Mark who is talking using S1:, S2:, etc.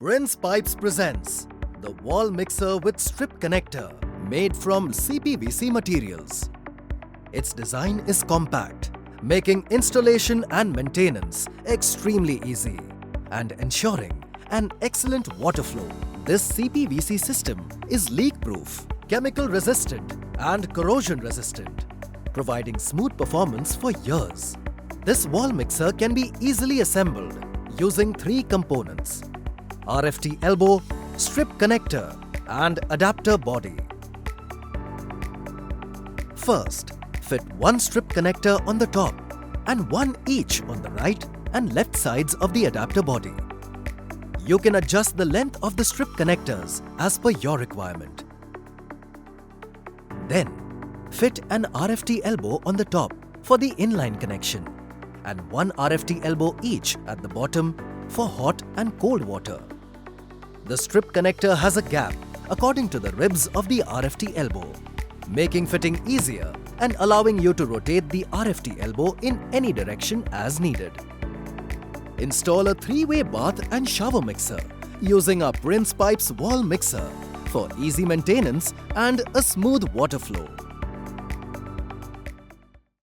S1: Prince Pipes presents the wall mixer with strip connector made from CPVC materials. Its design is compact, making installation and maintenance extremely easy and ensuring an excellent water flow. This CPVC system is leak-proof, chemical-resistant and corrosion-resistant, providing smooth performance for years. This wall mixer can be easily assembled using three components: RFT elbow, strip connector and adapter body. First, fit one strip connector on the top and one each on the right and left sides of the adapter body. You can adjust the length of the strip connectors as per your requirement. Then, fit an RFT elbow on the top for the inline connection and one RFT elbow each at the bottom for hot and cold water. The strip connector has a gap according to the ribs of the RFT elbow, making fitting easier and allowing you to rotate the RFT elbow in any direction as needed. Install a three-way bath and shower mixer using our Prince Pipes wall mixer for easy maintenance and a smooth water flow.